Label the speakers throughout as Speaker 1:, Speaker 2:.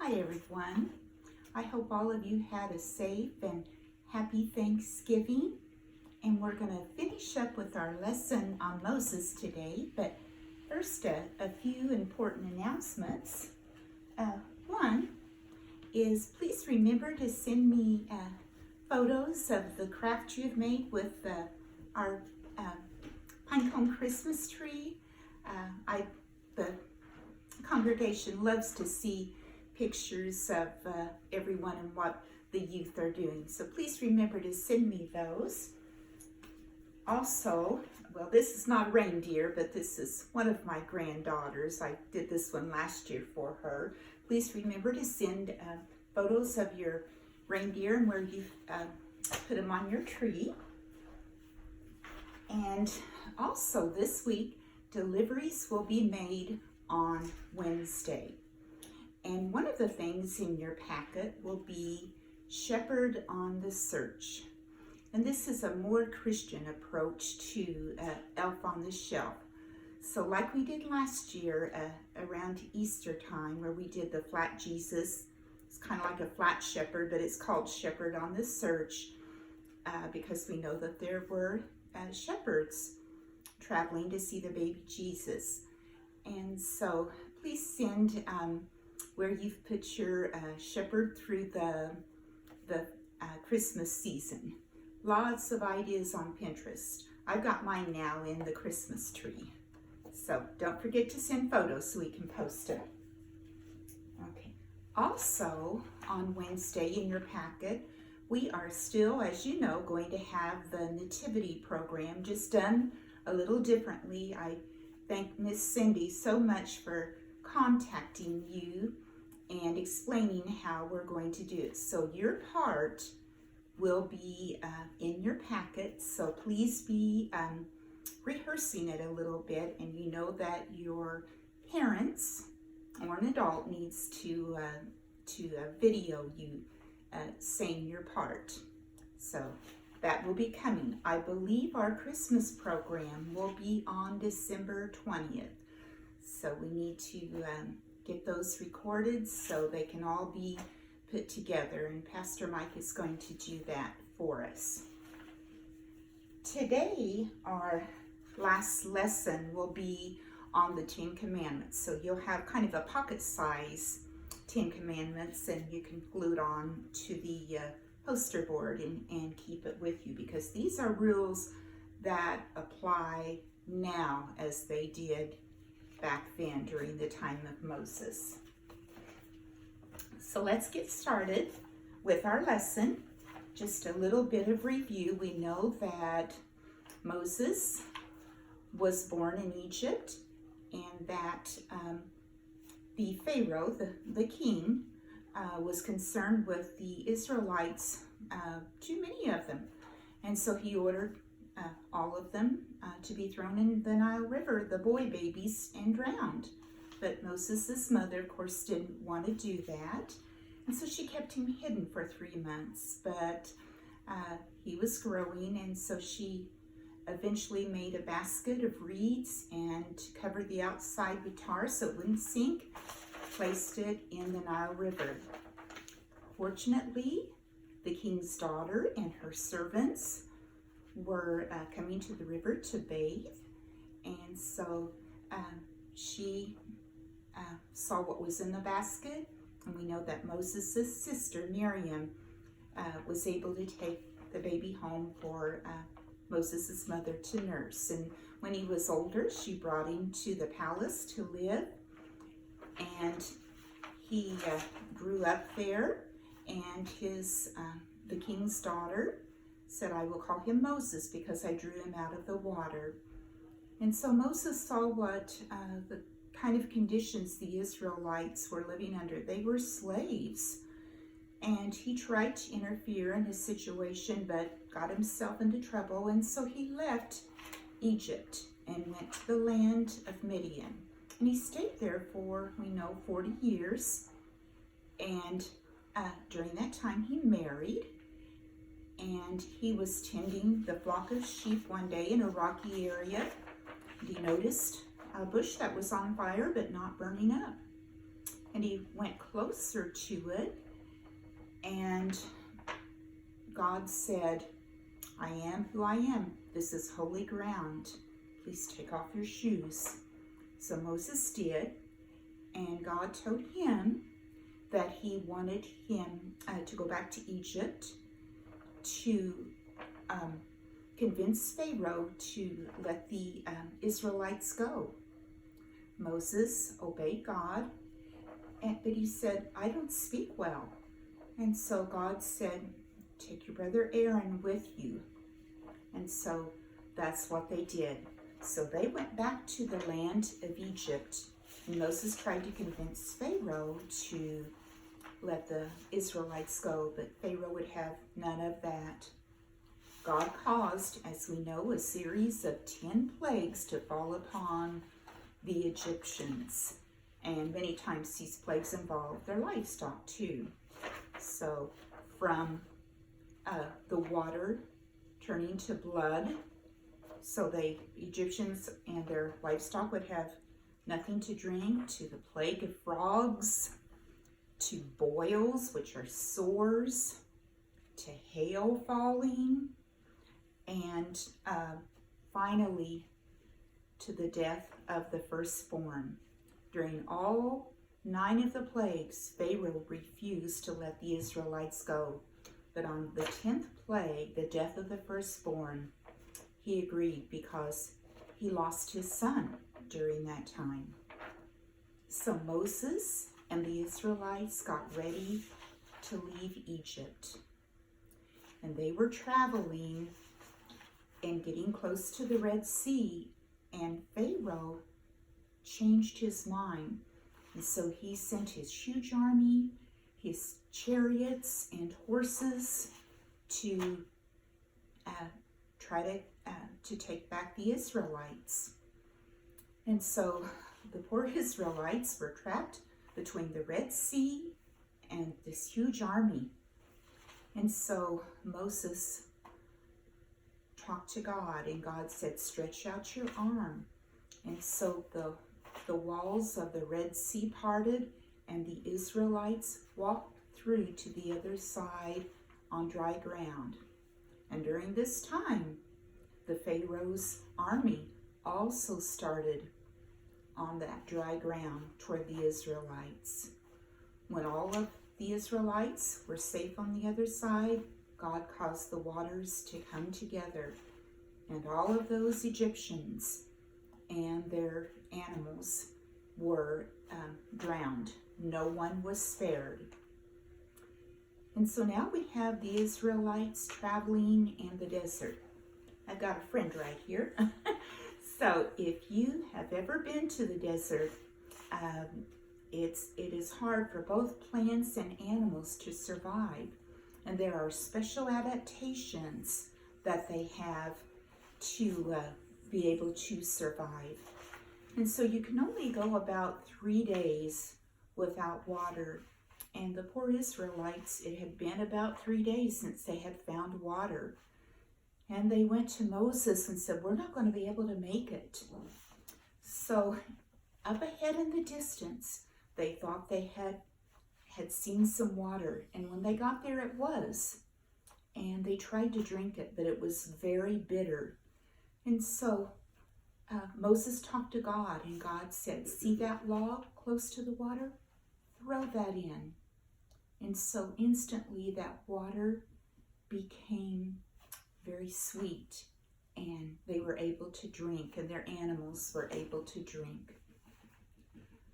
Speaker 1: Hi everyone. I hope all of you had a safe and happy Thanksgiving. And we're going to finish up with our lesson on Moses today. But first, a few important announcements. One is please remember to send me photos of the craft you've made with our pinecone Christmas tree. The congregation loves to see pictures of everyone and what the youth are doing. So please remember to send me those. Also, well, this is not a reindeer, but this is one of my granddaughters. I did this one last year for her. Please remember to send photos of your reindeer and where you've put them on your tree. And also this week, deliveries will be made on Wednesday. And one of the things in your packet will be Shepherd on the Search. And this is a more Christian approach to Elf on the Shelf. So like we did last year around Easter time where we did the flat Jesus. It's kind of like a flat shepherd, but it's called Shepherd on the Search because we know that there were shepherds traveling to see the baby Jesus. And so please send where you've put your shepherd through the Christmas season. Lots of ideas on Pinterest. I've got mine now in the Christmas tree. So don't forget to send photos so we can post them. Okay. Also on Wednesday in your packet, we are still, as you know, going to have the Nativity program, just done a little differently. I thank Miss Cindy so much for contacting you and explaining how we're going to do it. So your part will be in your packet, so please be rehearsing it a little bit, and you know that your parents or an adult needs to video you saying your part. So that will be coming. I believe our Christmas program will be on December 20th. So we need to get those recorded so they can all be put together, and Pastor Mike is going to do that for us. Today, our last lesson will be on the 10 Commandments. So you'll have kind of a pocket size 10 Commandments, and you can glue it on to the poster board and keep it with you, because these are rules that apply now as they did back then during the time of Moses. So let's get started with our lesson. Just a little bit of review. We know that Moses was born in Egypt, and that the Pharaoh, the king, was concerned with the Israelites, too many of them. And so he ordered all of them to be thrown in the Nile River, the boy babies, and drowned. But Moses' mother, of course, didn't want to do that. And so she kept him hidden for 3 months. But he was growing, and so she eventually made a basket of reeds and covered the outside with tar so it wouldn't sink, placed it in the Nile River. Fortunately, the king's daughter and her servants were coming to the river to bathe, and so she saw what was in the basket, and we know that Moses' sister Miriam was able to take the baby home for Moses' mother to nurse. And when he was older, she brought him to the palace to live, and he grew up there, and the king's daughter said, "I will call him Moses because I drew him out of the water." And so Moses saw what the kind of conditions the Israelites were living under. They were slaves, and he tried to interfere in his situation but got himself into trouble, and so he left Egypt and went to the land of Midian. And he stayed there for, we know, 40 years, and during that time he married. And he was tending the flock of sheep one day in a rocky area. And he noticed a bush that was on fire but not burning up. And he went closer to it, and God said, I am who I am. This is holy ground. Please take off your shoes. So Moses did, and God told him that he wanted him to go back to Egypt to convince Pharaoh to let the Israelites go. Moses obeyed God, but he said, I don't speak well. And so God said, take your brother Aaron with you. And so that's what they did. So they went back to the land of Egypt, and Moses tried to convince Pharaoh to let the Israelites go, but Pharaoh would have none of that. God caused, as we know, a series of 10 plagues to fall upon the Egyptians. And many times these plagues involved their livestock too. So from the water turning to blood, so the Egyptians and their livestock would have nothing to drink, to the plague of frogs, to boils, which are sores, to hail falling, and finally to the death of the firstborn. During all 9 of the plagues, Pharaoh refused to let the Israelites go. But on the 10th plague, the death of the firstborn, he agreed because he lost his son during that time. So Moses and the Israelites got ready to leave Egypt. And they were traveling and getting close to the Red Sea, and Pharaoh changed his mind. And so he sent his huge army, his chariots and horses to try to take back the Israelites. And so the poor Israelites were trapped between the Red Sea and this huge army. And so Moses talked to God, and God said, stretch out your arm. And so the walls of the Red Sea parted, and the Israelites walked through to the other side on dry ground. And during this time, the Pharaoh's army also started on that dry ground toward the Israelites. When all of the Israelites were safe on the other side, God caused the waters to come together, and all of those Egyptians and their animals were drowned. No one was spared. And so now we have the Israelites traveling in the desert. I've got a friend right here. So if you have ever been to the desert, it is hard for both plants and animals to survive. And there are special adaptations that they have to be able to survive. And so you can only go about 3 days without water. And the poor Israelites, it had been about 3 days since they had found water. And they went to Moses and said, we're not going to be able to make it. So up ahead in the distance, they thought they had seen some water. And when they got there, it was. And they tried to drink it, but it was very bitter. And so Moses talked to God, and God said, see that log close to the water? Throw that in. And so instantly that water became very sweet, and they were able to drink, and their animals were able to drink.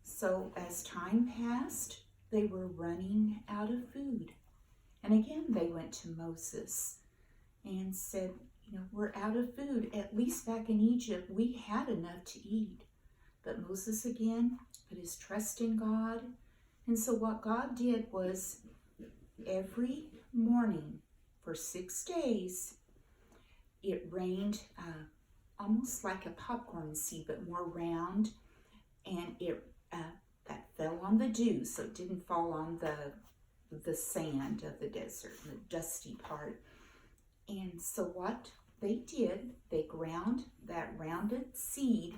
Speaker 1: So as time passed, they were running out of food. And again, they went to Moses and said, we're out of food. At least back in Egypt, we had enough to eat. But Moses again put his trust in God. And so what God did was every morning for 6 days, it rained almost like a popcorn seed, but more round. And that fell on the dew, so it didn't fall on the sand of the desert, the dusty part. And so what they did, they ground that rounded seed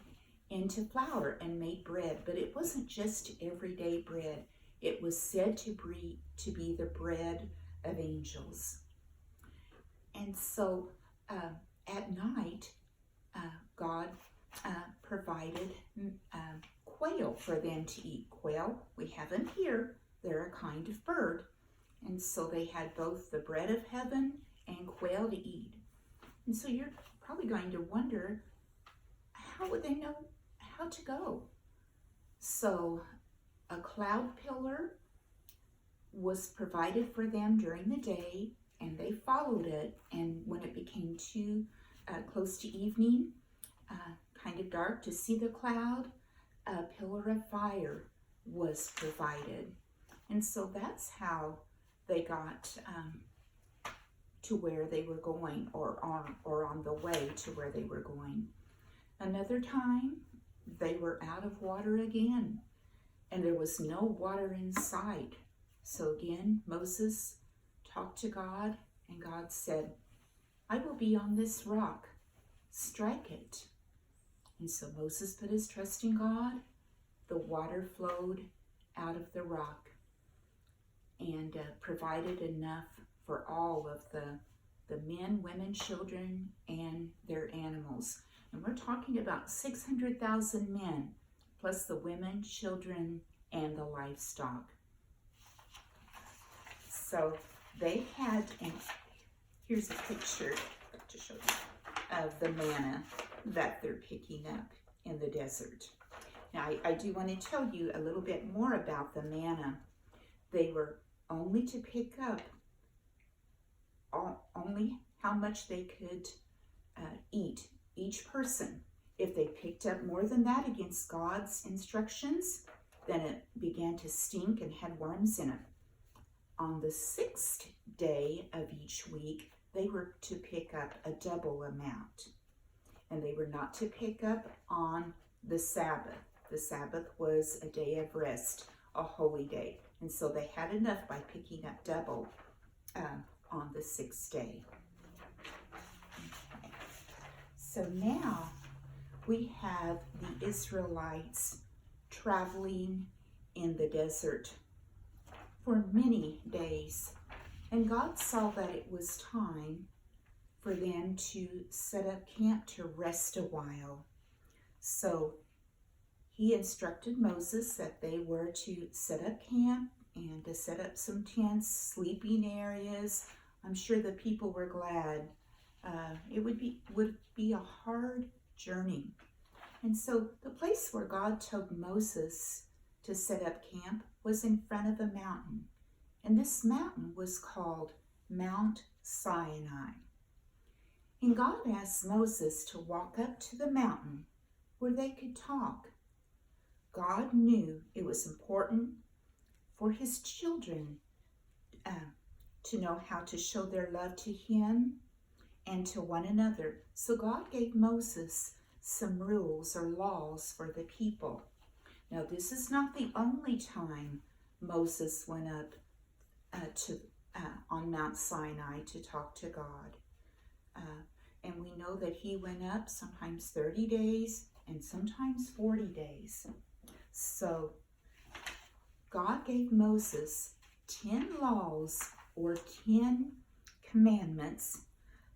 Speaker 1: into flour and made bread. But it wasn't just everyday bread. It was said to be the bread of angels. And so at night, God provided quail for them to eat. Quail, we have them here. They're a kind of bird. And so they had both the bread of heaven and quail to eat. And so you're probably going to wonder, how would they know how to go? So a cloud pillar was provided for them during the day, and they followed it. And when it became too close to evening, kind of dark to see the cloud, a pillar of fire was provided. And so that's how they got to where they were going, or on the way to where they were going. Another time, they were out of water again, and there was no water in sight. So again, Moses talked to God, and God said, I will be on this rock. Strike it. And so Moses put his trust in God. The water flowed out of the rock and provided enough for all of the men, women, children, and their animals. And we're talking about 600,000 men, plus the women, children, and the livestock. So they had, and here's a picture to show you of the manna that they're picking up in the desert. Now, I do want to tell you a little bit more about the manna. They were only to pick up only how much they could eat, each person. If they picked up more than that against God's instructions, then it began to stink and had worms in it. On the 6th day of each week, they were to pick up a double amount. And they were not to pick up on the Sabbath. The Sabbath was a day of rest, a holy day. And so they had enough by picking up double on the 6th day. Okay. So now we have the Israelites traveling in the desert for many days. And God saw that it was time for them to set up camp to rest a while. So he instructed Moses that they were to set up camp and to set up some tents, sleeping areas. I'm sure the people were glad. It would be a hard journey. And so the place where God told Moses to set up camp was in front of a mountain. And this mountain was called Mount Sinai. And God asked Moses to walk up to the mountain where they could talk. God knew it was important for his children to know how to show their love to him and to one another. So God gave Moses some rules or laws for the people. Now, this is not the only time Moses went up on Mount Sinai to talk to God. And we know that he went up sometimes 30 days and sometimes 40 days. So God gave Moses 10 laws or 10 commandments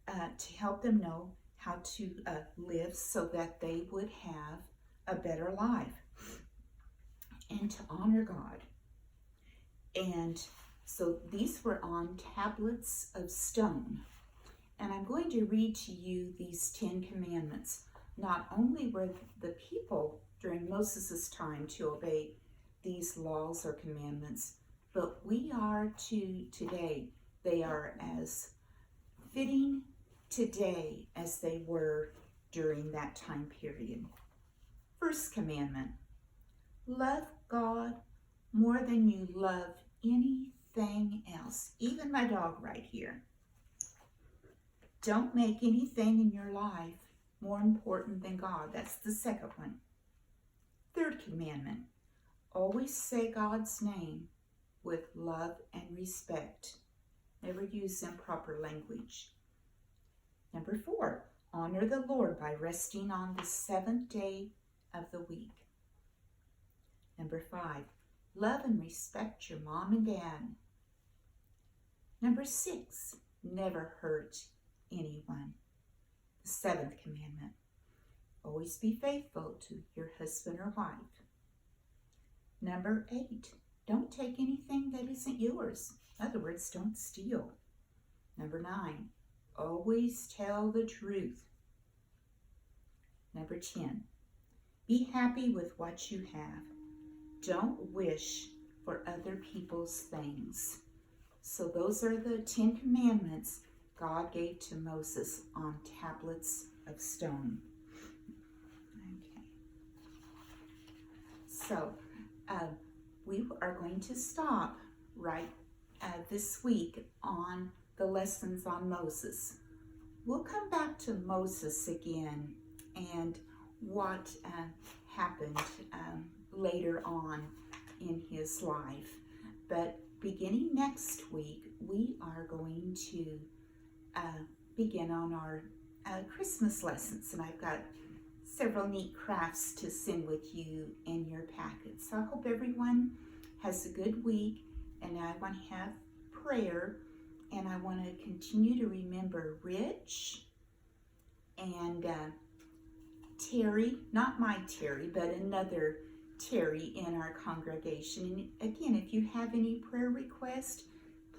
Speaker 1: to help them know how to live so that they would have a better life and to honor God. And so these were on tablets of stone. And I'm going to read to you these 10 commandments. Not only were the people during Moses' time to obey these laws or commandments, but we are to today. They are as fitting today as they were during that time period. First commandment, love God more than you love anything else, even my dog right here. Don't make anything in your life more important than God. That's the second one. Third commandment, always say God's name with love and respect. Never use improper language. Number 4, honor the Lord by resting on the 7th day of the week. Number 5, love and respect your mom and dad. Number 6, never hurt anyone. The 7th commandment, always be faithful to your husband or wife. Number 8, don't take anything that isn't yours. In other words, don't steal. Number 9, always tell the truth. Number 10, be happy with what you have. Don't wish for other people's things. So those are the 10 commandments God gave to Moses on tablets of stone. Okay. So we are going to stop right this week on the lessons on Moses. We'll come back to Moses again and what happened later on in his life. But beginning next week, we are going to begin on our Christmas lessons. And I've got several neat crafts to send with you in your packets. So I hope everyone has a good week. And I want to have prayer. And I want to continue to remember Rich and Terry, not my Terry, but another Terry in our congregation. And again, if you have any prayer requests,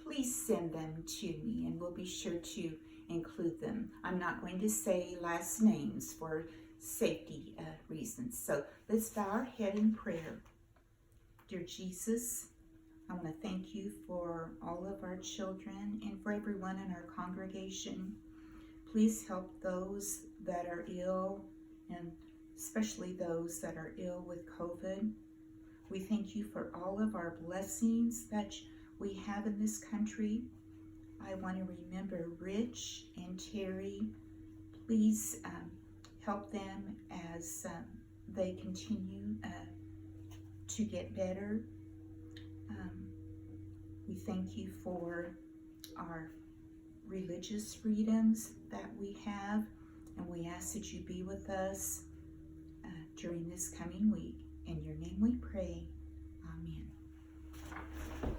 Speaker 1: please send them to me and we'll be sure to include them. I'm not going to say last names for safety reasons. So let's bow our head in prayer. Dear Jesus, I want to thank you for all of our children and for everyone in our congregation. Please help those that are ill, and especially those that are ill with COVID. We thank you for all of our blessings that we have in this country. I want to remember Rich and Terry. Please help them as they continue to get better. We thank you for our religious freedoms that we have, and we ask that you be with us during this coming week. In your name we pray. Amen.